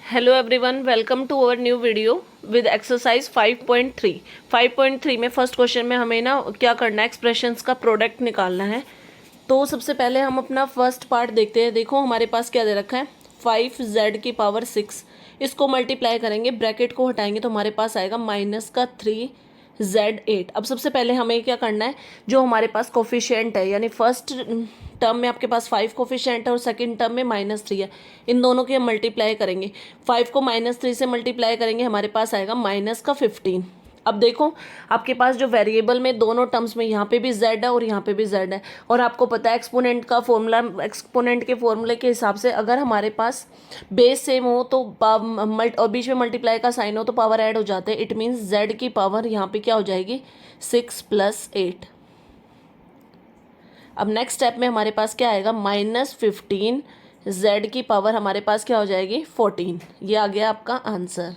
Hello everyone, welcome to our new video with exercise 5.3। 5.3 में first question में हमें ना क्या करना है, एक्सप्रेशंस का प्रोडक्ट निकालना है। तो सबसे पहले हम अपना फर्स्ट पार्ट देखते हैं। देखो हमारे पास क्या दे रखा है, 5z⁻6। इसको मल्टीप्लाई करेंगे, ब्रैकेट को हटाएंगे तो हमारे पास आएगा -3z8। अब सबसे पहले हमें क्या करना है, जो हमारे पास कोफिशिएंट है, यानी फर्स्ट टर्म में आपके पास 5 कोफिशिएंट है और सेकंड टर्म में -3 है, इन दोनों की हम मल्टीप्लाई करेंगे। 5 को -3 से मल्टीप्लाई करेंगे, हमारे पास आएगा -15। अब देखो आपके पास जो वेरिएबल में दोनों टर्म्स में यहाँ पे भी z है और यहाँ पे भी z है, और आपको पता है एक्सपोनेंट का फॉर्मूला, एक्सपोनेंट के फॉर्मूले के हिसाब से अगर हमारे पास बेस सेम हो तो और बीच में मल्टीप्लाई का साइन हो तो पावर ऐड हो जाते हैं। इट मीन्स z की पावर यहाँ पे क्या हो जाएगी, 6 + 8। अब नेक्स्ट स्टेप में हमारे पास क्या आएगा, -15, z की पावर हमारे पास क्या हो जाएगी, 14। ये आ गया आपका आंसर।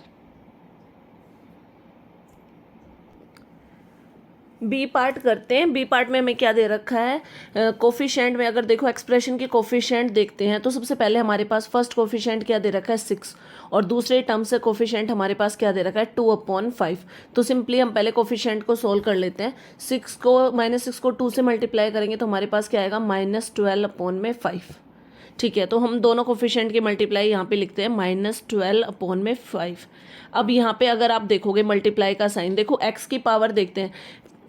बी पार्ट करते हैं। बी पार्ट में हमें क्या दे रखा है, कोफिशिएंट में अगर देखो एक्सप्रेशन की कोफिशिएंट देखते हैं तो सबसे पहले हमारे पास फर्स्ट कोफिशिएंट क्या दे रखा है, 6, और दूसरे टर्म से कोफिशिएंट हमारे पास क्या दे रखा है, 2/5। तो सिंपली हम पहले कोफिशिएंट को सोल्व कर लेते हैं। -6 को 2 से मल्टीप्लाई करेंगे तो हमारे पास क्या आएगा, -12/5। ठीक है, तो हम दोनों कोफिशिएंट की मल्टीप्लाई यहाँ पे लिखते हैं, -12/5। अब यहाँ पे अगर आप देखोगे मल्टीप्लाई का साइन, देखो एक्स की पावर देखते हैं।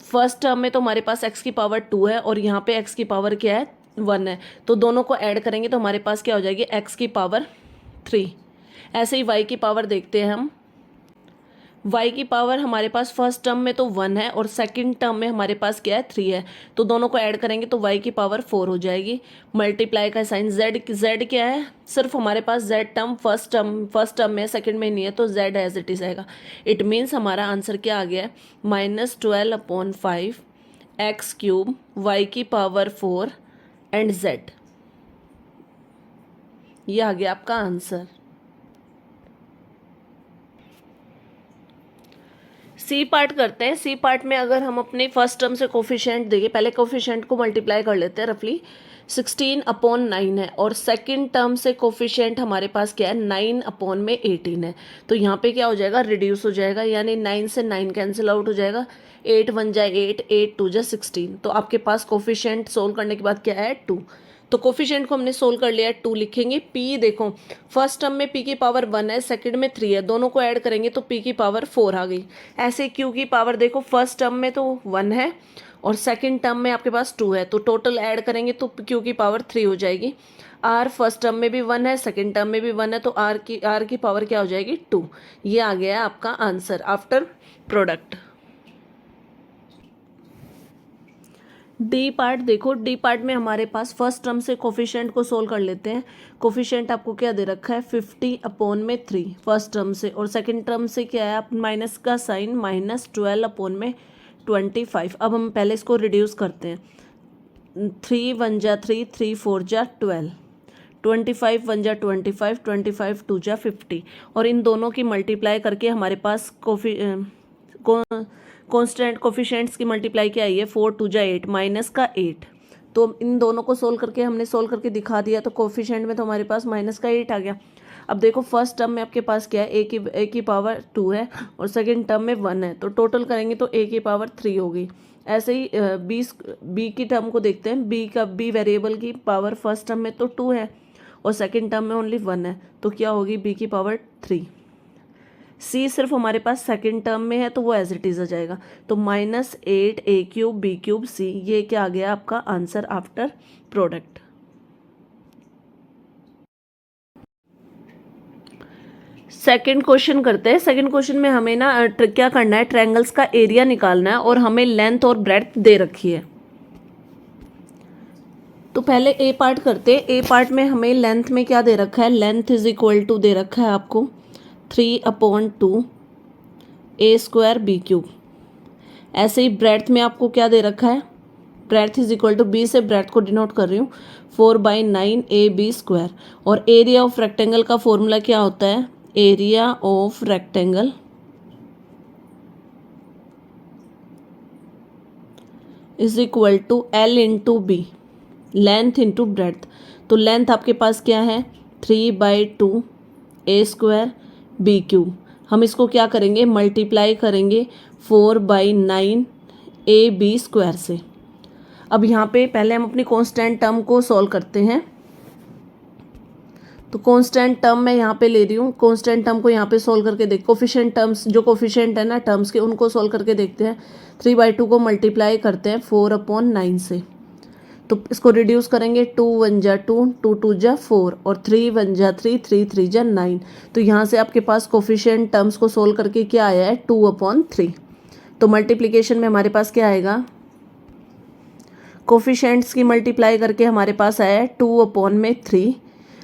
फर्स्ट टर्म में तो हमारे पास x की पावर 2 है और यहाँ पे x की पावर क्या है, 1 है। तो दोनों को ऐड करेंगे तो हमारे पास क्या हो जाएगी, x की पावर 3। ऐसे ही y की पावर देखते हैं हम। y की पावर हमारे पास फर्स्ट टर्म में तो 1 है और सेकंड टर्म में हमारे पास क्या है, 3 है। तो दोनों को ऐड करेंगे तो y की पावर 4 हो जाएगी। मल्टीप्लाई का साइन, z क्या है, सिर्फ हमारे पास z टर्म फर्स्ट टर्म में, सेकंड में नहीं है, तो z एज इट इज आएगा। इट मीन्स हमारा आंसर क्या आ गया है, -12/5 x³ y की पावर 4 एंड z। ये आ गया आपका आंसर। सी पार्ट करते हैं। सी पार्ट में अगर हम अपने फर्स्ट टर्म से कोफिशिएंट देंगे, पहले कोफिशिएंट को मल्टीप्लाई कर लेते हैं। रफली 16/9 है और सेकंड टर्म से कोफिशिएंट हमारे पास क्या है, 9/18 है। तो यहाँ पे क्या हो जाएगा, रिड्यूस हो जाएगा, यानी 9 से 9 कैंसिल आउट हो जाएगा। 8 × 1 = 8, 8 × 2 = 16। तो आपके पास कोफिशिएंट सोल्व करने के बाद क्या है, 2। तो कोफिशिएंट को हमने सोल्व कर लिया है, 2 लिखेंगे। पी देखो फर्स्ट टर्म में p की पावर 1 है, सेकंड में 3 है, दोनों को ऐड करेंगे तो p की पावर 4 आ गई। ऐसे q की पावर देखो फर्स्ट टर्म में तो 1 है और सेकंड टर्म में आपके पास 2 है, तो टोटल ऐड करेंगे तो q की पावर 3 हो जाएगी। r फर्स्ट टर्म में भी 1 है, सेकंड टर्म में भी 1 है, तो r की पावर क्या हो जाएगी, 2। ये आ गया है आपका answer after product. D part देखो, डी पार्ट में हमारे पास फर्स्ट टर्म से कोफिशिएंट को सोल्व कर लेते हैं। कोफिशिएंट आपको क्या दे रखा है, 50/3 फर्स्ट टर्म से, और सेकंड टर्म से क्या है, आप माइनस का साइन, -12/25। अब हम पहले इसको रिड्यूस करते हैं। 3 × 1 = 3, 3 × 4 = 12, 25 × 1 = 25, 25 × 2 = 50। और इन दोनों की मल्टीप्लाई करके हमारे पास कॉन्स्टेंट कोफिशिएंट्स की मल्टीप्लाई क्या आई है, 4 × 2 = 8, माइनस का 8। तो इन दोनों को सोल्व करके हमने सोल्व करके दिखा दिया, तो कोफिशिएंट में तो हमारे पास माइनस का 8 आ गया। अब देखो फर्स्ट टर्म में आपके पास क्या है, a की पावर 2 है और सेकंड टर्म में 1 है, तो टोटल करेंगे तो a की पावर 3 होगी। ऐसे ही b की टर्म को देखते हैं। b वेरिएबल की पावर फर्स्ट टर्म में तो 2 है और सेकंड टर्म में ओनली 1 है, तो क्या होगी, b की पावर 3। सी सिर्फ हमारे पास सेकंड टर्म में है तो वो एज इट इज आ जाएगा, तो -8 a³ b³ c। ये क्या आ गया आपका answer after product. Second question करते हैं। सेकंड क्वेश्चन में हमें ना क्या करना है, ट्रायंगल्स का एरिया निकालना है और हमें लेंथ और ब्रेड्थ दे रखी है। तो पहले ए पार्ट करते हैं। ए पार्ट में हमें लेंथ में क्या दे रखा है, लेंथ = दे रखा है आपको 3/2 a² b³। ऐसे ही ब्रेड्थ में आपको क्या दे रखा है, ब्रेड्थ = b से ब्रेड्थ को डिनोट कर रही हूँ, 4/9 ab²। और एरिया ऑफ रेक्टेंगल का फॉर्मूला क्या होता है, area of rectangle = L × b, length × breadth. तो लेंथ आपके पास क्या है, 3/2 ए स्क्वायर बी क्यूब। हम इसको क्या करेंगे, मल्टीप्लाई करेंगे 4/9 ए बी स्क्वायर से। अब यहाँ पे पहले हम अपनी कांस्टेंट टर्म को सॉल्व करते हैं। तो कांस्टेंट टर्म मैं यहाँ पे ले रही हूँ, कांस्टेंट टर्म को यहाँ पे सॉल्व करके देख, कोफिशिएंट टर्म्स जो कोफिशिएंट है ना टर्म्स के, उनको सॉल्व करके देखते हैं। 3/2 को मल्टीप्लाई करते हैं 4/9 से, तो इसको रिड्यूस करेंगे। 2 1 जा 2, 2 2 जा 4 और 3 1 जा 3, 3 3 जा 9। तो यहाँ से आपके पास कोफिशिएंट टर्म्स को सोल्व करके क्या आया है, 2/3। तो मल्टीप्लिकेशन में हमारे पास क्या आएगा, कोफिशिएंट्स की मल्टीप्लाई करके हमारे पास आया है 2/3।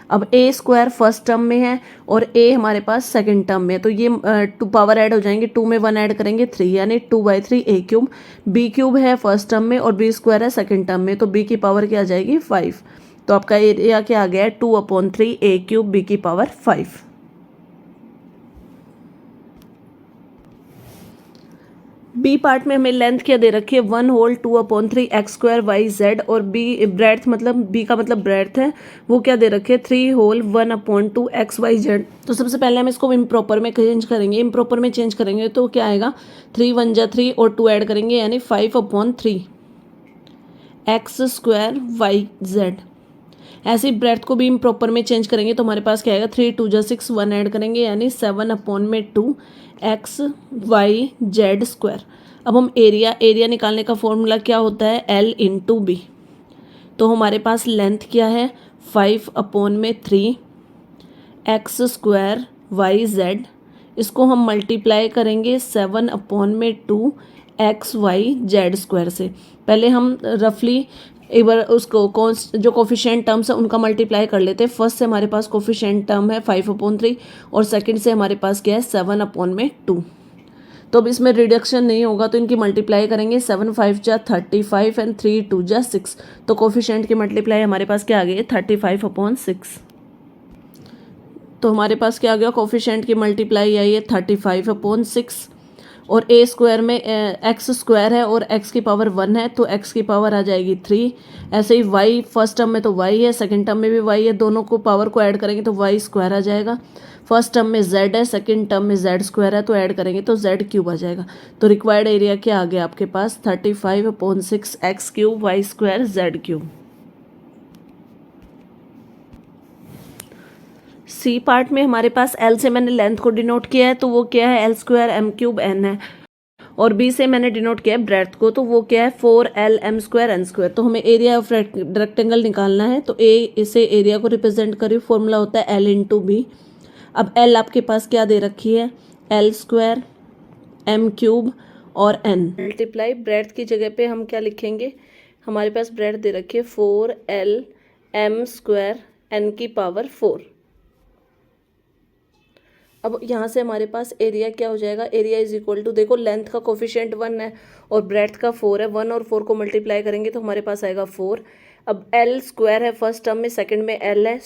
अब ए स्क्वायर फर्स्ट टर्म में है और ए हमारे पास सेकंड टर्म में है, तो ये 2 पावर ऐड हो जाएंगे, 2 में 1 ऐड करेंगे 3, यानी 2/3 ए क्यूब। बी क्यूब है फर्स्ट टर्म में और बी स्क्वायर है सेकंड टर्म में, तो बी की पावर क्या आ जाएगी 5। तो आपका एरिया क्या आ गया है, 2/3 ए क्यूब बी की पावर 5। बी पार्ट में हमें लेंथ क्या दे रखी है, 1 whole 2/3 x square y z, और बी ब्रेड्थ मतलब बी का मतलब ब्रेड्थ है, वो क्या दे रखे है 3 होल 1/2 एक्स वाई जेड। तो सबसे पहले हम इसको इम्प्रॉपर में चेंज करेंगे, इम्प्रॉपर में चेंज करेंगे तो क्या आएगा, 3 1 जा 3 और 2 ऐड करेंगे यानी 5/3 एक्स स्क्वायर वाई जेड। ऐसे ही ब्रेड्थ को भी इम्प्रॉपर में चेंज करेंगे तो हमारे पास क्या आएगा, 3 2 जा 6, 1 ऐड करेंगे यानी 7/2 एक्स वाई जेड स्क्वायर। अब हम एरिया निकालने का फॉर्मूला क्या होता है, L इंटू बी। तो हमारे पास लेंथ क्या है, 5/3 एक्स स्क्वायर वाई जेड। इसको हम मल्टीप्लाई करेंगे 7/2 एक्स वाई जेड स्क्वायर से। पहले हम रफली एक बार उसको जो कोफिशिएंट टर्म्स है उनका मल्टीप्लाई कर लेते हैं। फर्स्ट से हमारे पास कोफिशिएंट टर्म है 5/3 और सेकंड से हमारे पास क्या है 7/2। तो अब इसमें रिडक्शन नहीं होगा तो इनकी मल्टीप्लाई करेंगे, 7 5 जा 35 एंड 3 2 जा 6। तो कोफिशिएंट की मल्टीप्लाई हमारे पास क्या आ गई है, 35/6। तो हमारे पास क्या आ गया, कोफिशिएंट की मल्टीप्लाई आई है 35/6। और ए स्क्वायर में एक्स स्क्वायर है और एक्स की पावर 1 है तो एक्स की पावर आ जाएगी 3। ऐसे ही वाई फर्स्ट टर्म में तो वाई है, सेकंड टर्म में भी वाई है, दोनों को पावर को ऐड करेंगे तो वाई स्क्वायर आ जाएगा। फर्स्ट टर्म में जेड है, सेकंड टर्म में जेड स्क्वायर है, तो ऐड करेंगे तो जेड क्यूब आ जाएगा। तो रिक्वायर्ड एरिया क्या आ गया आपके पास, 35/6 x cube y square z cube. C part में हमारे पास एल से मैंने लेंथ को डिनोट किया है तो वो क्या है, L square m cube n है, और बी से मैंने डिनोट किया है ब्रेड्थ को तो वो क्या है 4L m square N square. तो हमें एरिया ऑफ रेक्टेंगल निकालना है तो ए इसे एरिया को रिप्रेजेंट करिए, फॉर्मूला होता है L इंटू बी। अब L आपके पास क्या दे रखी है, L स्क्वायर एम क्यूब और n मल्टीप्लाई ब्रेड्थ की जगह पे हम क्या लिखेंगे, हमारे पास ब्रेड्थ दे रखी है 4L m स्क्वायर n की पावर 4। अब यहाँ से हमारे पास एरिया क्या हो जाएगा, एरिया इज इक्वल टू, देखो लेंथ का कोफिशिएंट 1 है और ब्रेड्थ का 4 है, 1 और 4 को मल्टीप्लाई करेंगे तो हमारे पास आएगा 4। अब L स्क्वायर है फर्स्ट टर्म में, सेकंड में L है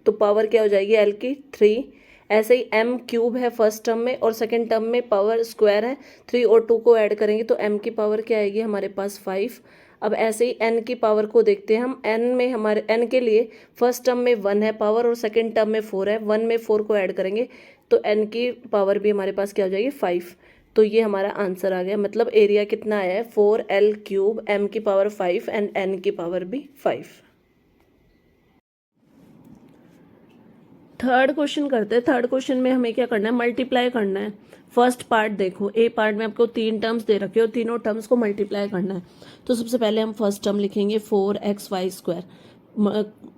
तो पावर क्या हो जाएगी L की 3। ऐसे ही m क्यूब है फर्स्ट टर्म में और सेकंड टर्म में पावर स्क्वायर है, 3 और 2 को ऐड करेंगे तो m की पावर क्या आएगी हमारे पास 5। अब ऐसे ही n की पावर को देखते हैं हम, n में हमारे n के लिए फर्स्ट टर्म में 1 है पावर और सेकंड टर्म में 4 है, 1 में 4 को ऐड करेंगे तो n की पावर भी हमारे पास क्या हो जाएगी 5। तो ये हमारा आंसर आ गया, मतलब एरिया कितना आया है 4L क्यूब m की पावर 5 एंड n की पावर भी 5। थर्ड क्वेश्चन करते हैं। थर्ड क्वेश्चन में हमें क्या करना है, मल्टीप्लाई करना है। फर्स्ट पार्ट देखो, ए पार्ट में आपको 3 टर्म्स दे रखे हो, तीनों टर्म्स को मल्टीप्लाई करना है। तो सबसे पहले हम फर्स्ट टर्म लिखेंगे 4xy स्क्वायर,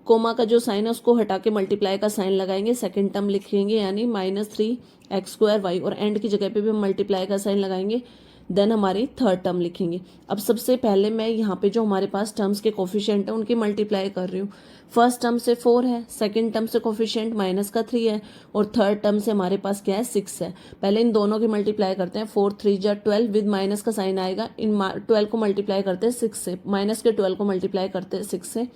कोमा का जो साइन है उसको हटा के मल्टीप्लाई का साइन लगाएंगे, सेकंड टर्म लिखेंगे यानी -3x स्क्वायर वाई, और एंड की जगह पे भी हम मल्टीप्लाई का साइन लगाएंगे, देन हमारी थर्ड टर्म लिखेंगे। अब सबसे पहले मैं यहाँ पे जो हमारे पास टर्म्स के कोफिशिएंट है उनकी मल्टीप्लाई कर रही हूँ। फर्स्ट टर्म से 4 है, सेकंड टर्म से कोफिशिएंट -3 है और थर्ड टर्म से हमारे पास क्या है 6 है। पहले इन दोनों की मल्टीप्लाई करते हैं, 4 3 जा 12 विद माइनस का साइन आएगा, इन 12 को मल्टीप्लाई करते हैं 6 से, माइनस के 12 को मल्टीप्लाई करते हैं 6 से,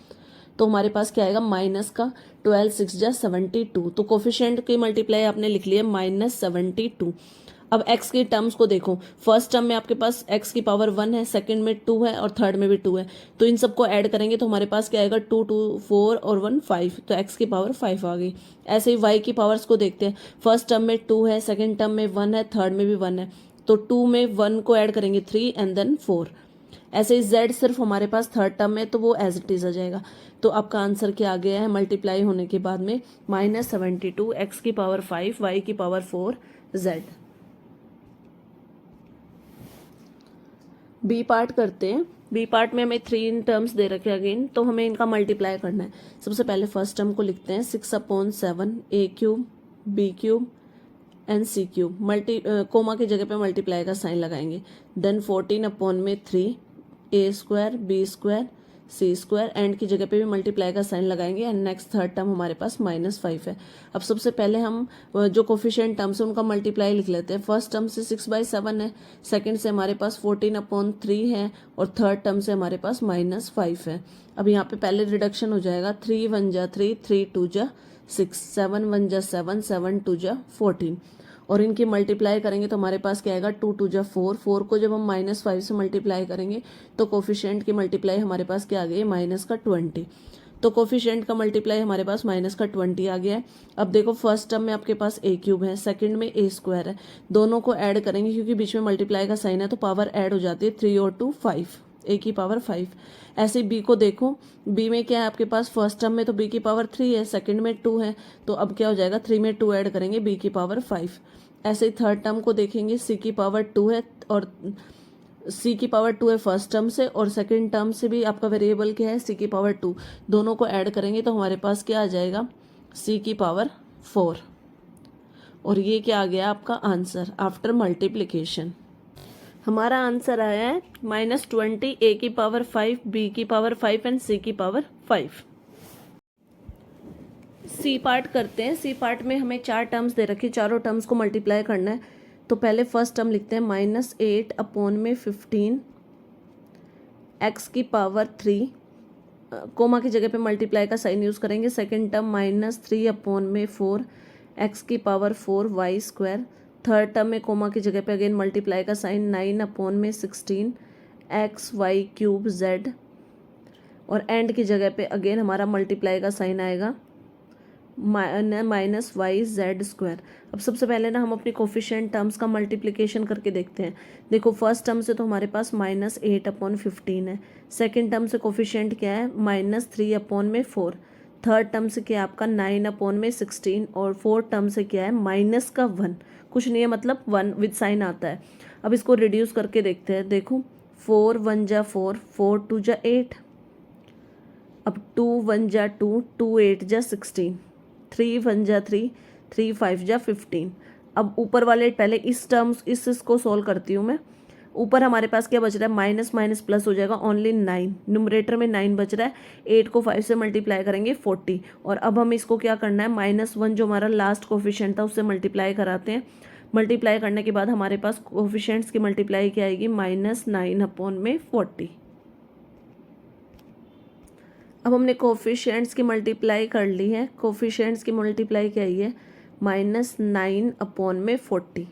तो हमारे पास क्या आएगा माइनस का 12 6 जा 72। तो कोफिशिएंट की मल्टीप्लाई आपने लिख लिया -72। अब x के टर्म्स को देखो, फर्स्ट टर्म में आपके पास x की पावर 1 है, सेकंड में 2 है और थर्ड में भी 2 है, तो इन सबको ऐड करेंगे तो हमारे पास क्या आएगा, 2 2 4 और 1 5, तो x की पावर 5 आ गई। ऐसे ही y की पावर्स को देखते हैं, फर्स्ट टर्म में 2 है, सेकंड टर्म में 1 है, थर्ड में भी 1 है, तो 2 में 1 को ऐड करेंगे 3 एंड देन 4। ऐसे ही z सिर्फ हमारे पास थर्ड टर्म में, तो वो एज इट इज आ जाएगा। तो आपका आंसर क्या आ गया है, मल्टीप्लाई होने के बाद में -72 x की पावर 5 y की पावर 4 z। बी पार्ट करते हैं। बी पार्ट में हमें 3 टर्म्स दे रखे अगेन, तो हमें इनका मल्टीप्लाई करना है। सबसे पहले फर्स्ट टर्म को लिखते हैं 6/7 a cube b cube and c cube, comma की जगह पे मल्टीप्लाई का साइन लगाएंगे। Then 14/3 a square b square c square, and की जगह पे भी मल्टीप्लाई का साइन लगाएंगे। एंड नेक्स्ट थर्ड टर्म हमारे पास -5 है। अब सबसे पहले हम जो कोफिशिएंट टर्म्स है उनका मल्टीप्लाई लिख लेते हैं। फर्स्ट टर्म से 6/7 है, सेकंड से हमारे पास 14/3 है और थर्ड टर्म से हमारे पास -5 है। अब यहाँ पे पहले रिडक्शन हो जाएगा, 3 1 जा 3, 3 2 जा 6, 7 1 जा 7, 7 2 जा 14, और इनकी मल्टीप्लाई करेंगे तो हमारे पास क्या आएगा, 2 2 जा 4, 4 को जब हम -5 से मल्टीप्लाई करेंगे तो कोफिशिएंट की मल्टीप्लाई हमारे पास क्या आ गई है, -20। तो कोफिशिएंट का मल्टीप्लाई हमारे पास -20 आ गया है। अब देखो फर्स्ट टर्म में आपके पास a क्यूब है, सेकंड में a स्क्वायर है, दोनों को ऐड करेंगे क्योंकि बीच में मल्टीप्लाई का साइन है तो पावर ऐड हो जाती है, 3 और 2 5, a की पावर 5। ऐसे b को देखो, b में क्या है आपके पास, फर्स्ट टर्म में तो b की पावर 3 है, सेकंड में 2 है, तो अब क्या हो जाएगा, 3 में 2 ऐड करेंगे, b की पावर 5। ऐसे ही थर्ड टर्म को देखेंगे, c की पावर 2 है और c की पावर 2 है फर्स्ट टर्म से, और सेकंड टर्म से भी आपका वेरिएबल क्या है, c की पावर 2, दोनों को ऐड करेंगे तो हमारे पास क्या आ जाएगा, c की पावर 4। और ये क्या आ गया आपका आंसर आफ्टर मल्टीप्लिकेशन। हमारा आंसर आया है -20, a की पावर 5, b की पावर 5 एंड c की पावर 5। सी पार्ट करते हैं। सी पार्ट में हमें 4 टर्म्स दे रखी, चारों टर्म्स को मल्टीप्लाई करना है। तो पहले फर्स्ट टर्म लिखते हैं -8/15 x की पावर 3, कोमा की जगह पे मल्टीप्लाई का साइन यूज़ करेंगे। सेकंड टर्म -3/4 x की power 4 y square. Third term में कोमा की जगह पे अगेन मल्टीप्लाई का sign 9/16 x y cube z, और एंड की जगह पे अगेन हमारा मल्टीप्लाई का साइन आएगा -y/z स्क्वायर। अब सबसे पहले ना हम अपनी कोफिशिएंट टर्म्स का मल्टीप्लिकेशन करके देखते हैं। देखो फर्स्ट टर्म से तो हमारे पास -8/15 है, सेकंड टर्म से कोफिशिएंट क्या है, -3/4, थर्ड टर्म से क्या है आपका 9/16, और फोर्थ टर्म से क्या है माइनस का 1, कुछ नहीं है मतलब 1 विद साइन आता है। अब इसको रिड्यूस करके देखते हैं। देखो 4 1 जा 4, 4 2 जा 8, अब 2 1 जा 2, 2 8 जा 16, 3 1 जा 3, 3 5 जा 15। अब ऊपर वाले पहले इस टर्म्स इसको सॉल्व करती हूँ मैं। ऊपर हमारे पास क्या बच रहा है, माइनस माइनस प्लस हो जाएगा, ओनली 9, न्यूमरेटर में 9 बच रहा है। 8 को 5 से मल्टीप्लाई करेंगे 40, और अब हम इसको क्या करना है, -1 जो हमारा लास्ट कोफिशिएंट था उससे मल्टीप्लाई कराते हैं। मल्टीप्लाई करने के बाद हमारे पास कोफिशिएंट्स की मल्टीप्लाई क्या आएगी, -9/40। अब हमने कोफिशिएंट्स की मल्टीप्लाई कर ली है। कोफिशिएंट्स की मल्टीप्लाई क्या आई है, -9/40।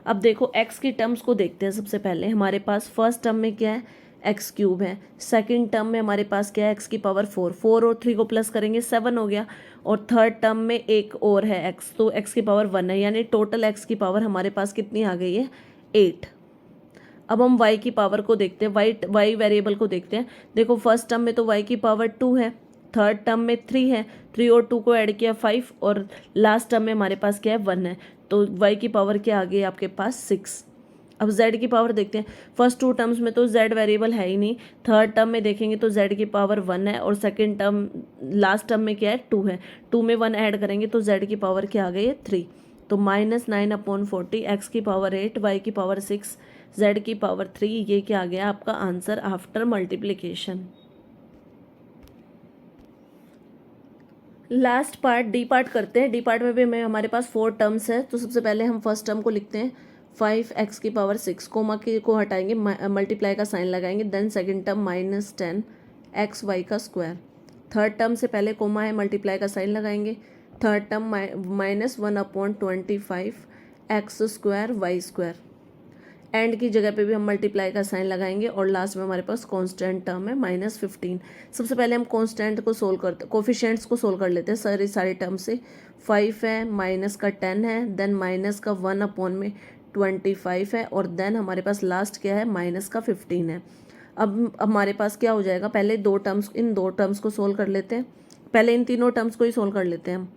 अब देखो x की टर्म्स को देखते हैं। सबसे पहले हमारे पास फर्स्ट टर्म में क्या है, x क्यूब है, सेकंड टर्म में हमारे पास क्या है, x की पावर 4, 4 और 3 को प्लस करेंगे 7 हो गया, और थर्ड टर्म में एक और है x, तो x की पावर 1 है, यानी टोटल x की पावर हमारे पास कितनी आ गई है, 8। अब हम y की पावर को देखते हैं, y वेरिएबल को देखते हैं। देखो फर्स्ट टर्म में तो y की पावर 2 है, थर्ड टर्म में 3 है, 3 और 2 को ऐड किया 5, और लास्ट टर्म में हमारे पास क्या है, 1 है, तो y की पावर क्या आ गई आपके पास, 6। अब z की पावर देखते हैं। फर्स्ट 2 टर्म्स में तो z वेरिएबल है ही नहीं, थर्ड टर्म में देखेंगे तो z की पावर 1 है, और सेकेंड टर्म लास्ट टर्म में क्या है, 2 है, 2 में 1 ऐड करेंगे तो z की पावर क्या आ गई है, 3। तो -9/40, x की पावर 8, y की पावर 6, z की पावर 3, ये क्या आ गया आपका answer after multiplication. Last part D part करते हैं। डी पार्ट में भी हमारे पास 4 टर्म्स है। तो सबसे पहले हम फर्स्ट टर्म को लिखते हैं 5x की पावर 6, कोमा की को हटाएंगे, मल्टीप्लाई का साइन लगाएंगे। देन सेकंड टर्म -10 xy का स्क्वायर। थर्ड टर्म से पहले कोमा है, मल्टीप्लाई का साइन लगाएंगे। Third term -1/25 x square y square. And की जगह पे भी हम मल्टीप्लाई का साइन लगाएंगे और लास्ट में हमारे पास कांस्टेंट टर्म है -15। सबसे पहले हम कांस्टेंट को सोल्व करते कोफिशिएंट्स को सोल्व कर लेते हैं सारे टर्म से। 5 है, माइनस का 10 है, देन माइनस का 1/25 है और देन हमारे पास लास्ट क्या है, माइनस का 15 है। अब हमारे पास क्या हो जाएगा, पहले इन दो टर्म्स को सोल्व कर लेते हैं। पहले इन तीनों टर्म्स को ही सोल्व कर लेते हैं हम।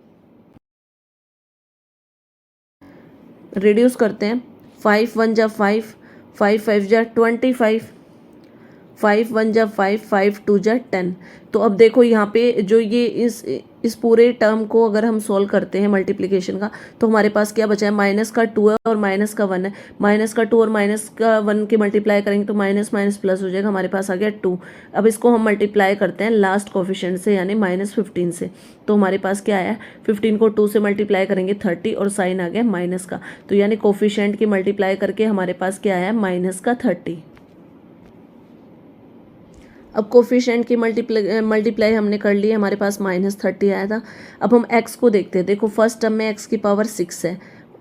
रिड्यूस करते हैं। 5 1 जा 5, 5 5 जा 25, 5 1 जा 5, 5 2 जा 10। तो अब देखो यहाँ पे जो ये इस पूरे टर्म को अगर हम सॉल्व करते हैं मल्टीप्लिकेशन का, तो हमारे पास क्या बचा है, माइनस का 2 है और माइनस का 1 है। माइनस का 2 और माइनस का 1 की मल्टीप्लाई करेंगे तो माइनस माइनस प्लस हो जाएगा, हमारे पास आ गया 2। अब इसको हम मल्टीप्लाई करते हैं लास्ट कोफिशिएंट से यानी -15 से। तो हमारे पास क्या आया, 15 को 2 से मल्टीप्लाई करेंगे 30 और साइन आ गया माइनस का। तो यानी कोफिशिएंट की मल्टीप्लाई करके हमारे पास क्या आया, माइनस का 30। अब कोफिशिएंट की मल्टीप्लाई हमने कर ली, हमारे पास -30 आया था। अब हम x को देखते हैं। देखो फर्स्ट टर्म में x की पावर 6 है,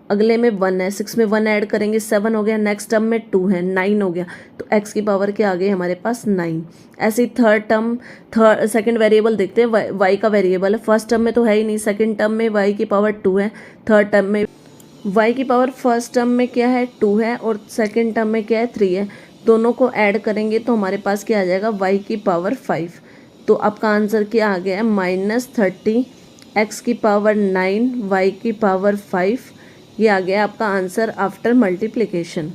अगले में 1 है, 6 में 1 ऐड करेंगे 7 हो गया, नेक्स्ट टर्म में 2 है 9 हो गया। तो x की पावर क्या आ गई हमारे पास 9। ऐसे ही सेकंड वेरिएबल देखते हैं, y का वेरिएबल है। फर्स्ट टर्म में तो है ही नहीं, सेकंड टर्म में y की पावर 2 है, थर्ड टर्म में y की पावर फर्स्ट टर्म में क्या है 2 है और सेकंड टर्म में क्या है 3 है। दोनों को ऐड करेंगे तो हमारे पास क्या आ जाएगा, y की पावर 5। तो आपका आंसर क्या आ गया है, -30, x की पावर 9, y की पावर 5। ये आ गया आपका answer after multiplication.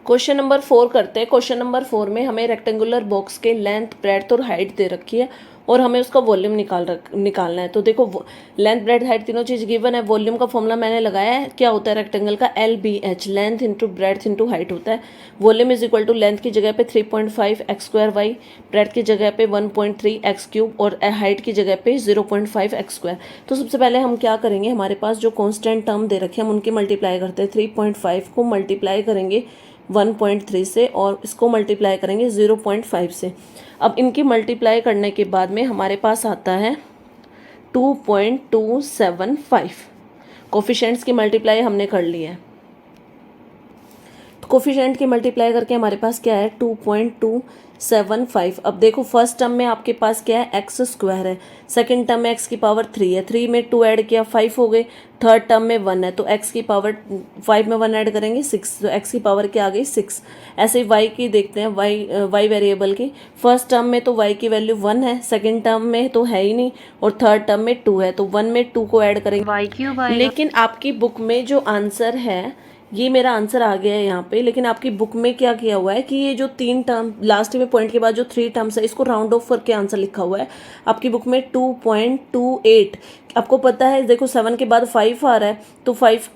Question number 4 करते हैं। क्वेश्चन नंबर 4 में हमें रेक्टेंगुलर बॉक्स के लेंथ, ब्रेड्थ और हाइट दे रखी है और हमें उसका वॉल्यूम निकालना है। तो देखो लेंथ, ब्रेड्थ, हाइट तीनों चीज़ गिवन है। वॉल्यूम का फॉर्मूला मैंने लगाया है, क्या होता है रेक्टेंगल का, LBH, length into breadth into height होता है। Volume is equal to length की जगह पे 3.5 x²y, ब्रेड्थ की जगह पे 1.3 x³ और हाइट की जगह पे 0.5 x²। तो सबसे पहले हम क्या करेंगे, हमारे पास जो कॉन्स्टेंट टर्म दे रखे हैं हम उनकी मल्टीप्लाई करते हैं। 3.5 को मल्टीप्लाई करेंगे 1.3 से और इसको मल्टीप्लाई करेंगे 0.5 से। अब इनकी मल्टीप्लाई करने के बाद में हमारे पास आता है 2.275। कोफिशिएंट्स की मल्टीप्लाई हमने कर ली है। तो कोफिशिएंट की मल्टीप्लाई करके हमारे पास क्या है, 2.275। अब देखो फर्स्ट टर्म में आपके पास क्या है, x² है, सेकंड टर्म में x की पावर 3 है, 3 में 2 ऐड किया 5 हो गए, थर्ड टर्म में 1 है तो x की पावर 5 में 1 ऐड करेंगे 6, तो x की पावर क्या आ गई 6। ऐसे ही y की देखते हैं, y वेरिएबल की। फर्स्ट टर्म में तो y की वैल्यू 1 है, सेकंड टर्म में तो है ही नहीं और थर्ड टर्म में 2 है, तो 1 में 2 को ऐड करेंगे y³। लेकिन आपकी बुक में जो आंसर है, ये मेरा आंसर आ गया है यहाँ पे, लेकिन आपकी बुक में क्या किया हुआ है कि ये जो 3 टर्म लास्ट में पॉइंट के बाद जो 3 टर्म्स है इसको राउंड ऑफ करके आंसर लिखा हुआ है। आपकी बुक में 2.28, आपको पता है देखो 7 के बाद 5 आ रहा है तो 5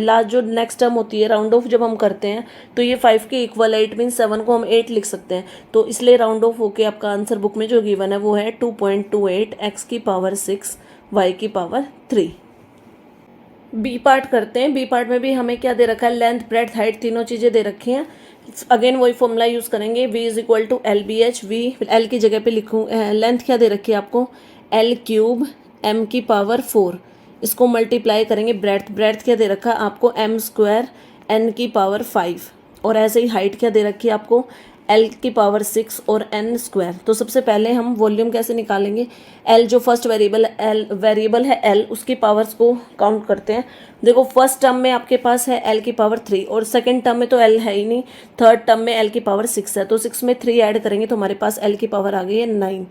लास्ट जो नेक्स्ट टर्म होती है राउंड ऑफ जब हम करते हैं तो ये 5 के इक्वल है, इट मीन 7 को हम 8 लिख सकते हैं। तो इसलिए राउंड ऑफ होके आपका आंसर बुक में जो गिवन है वो है 2.28, x की पावर 6, y की पावर 3। बी पार्ट करते हैं। बी पार्ट में भी हमें क्या दे रखा है, लेंथ, ब्रेड्थ, हाइट तीनों चीज़ें दे रखी हैं। अगेन वही फॉर्मूला यूज़ करेंगे, v is equal to LBH। v l की जगह पे लिखूँ, लेंथ क्या दे रखी है आपको, L³ m की पावर 4, इसको मल्टीप्लाई करेंगे ब्रेड्थ क्या दे रखा है आपको, m² n की पावर 5। और ऐसे ही हाइट क्या दे रखी है आपको, L की पावर 6 और n²। तो सबसे पहले हम वॉल्यूम कैसे निकालेंगे, L जो फर्स्ट वेरिएबल है L, उसकी पावर्स को काउंट करते हैं। देखो फर्स्ट टर्म में आपके पास है L की पावर 3 और सेकंड टर्म में तो L है ही नहीं, थर्ड टर्म में L की पावर 6 है, तो 6 में 3 ऐड करेंगे तो हमारे पास L की पावर आ गई है 9।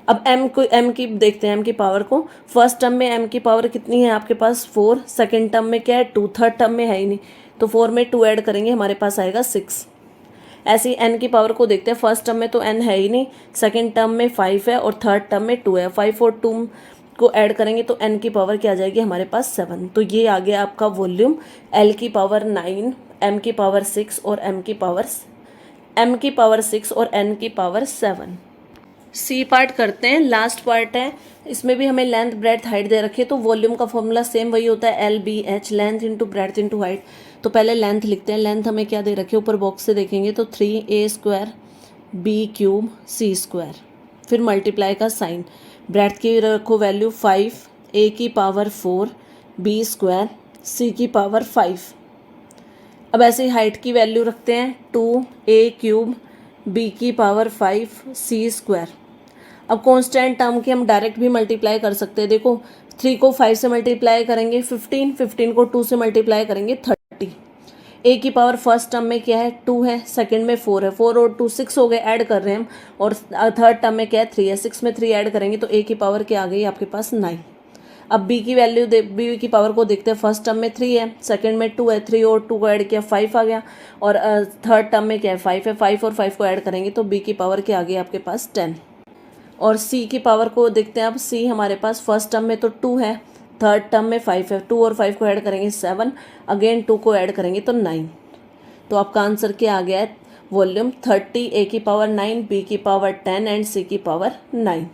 अब m की देखते हैं, m की पावर को। फर्स्ट टर्म में m की पावर कितनी है आपके पास 4, सेकेंड टर्म में क्या है 2, थर्ड टर्म में है ही नहीं, तो 4 में 2 ऐड करेंगे हमारे पास आएगा 6। ऐसे ही n की पावर को देखते हैं, फर्स्ट टर्म में तो n है ही नहीं, सेकंड टर्म में 5 है और थर्ड टर्म में 2 है, 5 और 2 को ऐड करेंगे तो n की पावर क्या आ जाएगी हमारे पास 7। तो ये आ गया आपका वॉल्यूम, l की पावर 9, m की पावर 6 और m की पावर 6 और n की पावर 7। सी पार्ट करते हैं, लास्ट पार्ट है। इसमें भी हमें लेंथ, ब्रेड्थ, हाइट दे रखी है। तो वॉल्यूम का फॉर्मूला सेम वही होता है, LBH, length into breadth into height. तो पहले लेंथ लिखते हैं। लेंथ हमें क्या दे रखी है, ऊपर बॉक्स से देखेंगे तो 3a² b³ c², फिर मल्टीप्लाई का साइन। ब्रेथ की रखो वैल्यू 5, ए की पावर 4, बी स्क्वायर, सी की पावर 5। अब ऐसे ही हाइट की वैल्यू रखते हैं 2, ए क्यूब, बी की पावर 5, सी स्क्वायर। अब कांस्टेंट टर्म की हम डायरेक्ट भी मल्टीप्लाई कर सकते हैं। देखो 3 को 5 से मल्टीप्लाई करेंगे 15, 15 को 2 से मल्टीप्लाई करेंगे 30। ए की पावर फर्स्ट टर्म में क्या है 2 है, सेकंड में 4 है, 4 और 2 6 हो गए, ऐड कर रहे हैं हम। और थर्ड टर्म में क्या है 3 है, 6 में 3 ऐड करेंगे तो ए की पावर क्या आ गई आपके पास 9। अब बी की वैल्यू बी की पावर को देखते हैं। फर्स्ट टर्म में 3 है, सेकंड में 2 है, 3 और 2 को ऐड किया 5 आ गया। और थर्ड टर्म में क्या है 5 है, 5 और 5 को ऐड करेंगे तो बी की पावर क्या आ गई आपके पास 10। और सी की पावर को देखते हैं। अब सी हमारे पास फर्स्ट टर्म में तो 2 है, थर्ड टर्म में 5 है, 2 और 5 को ऐड करेंगे 7, अगेन 2 को ऐड करेंगे तो 9। तो आपका आंसर क्या आ गया है, वॉल्यूम 30, ए की पावर 9, बी की पावर 10 एंड सी की पावर 9।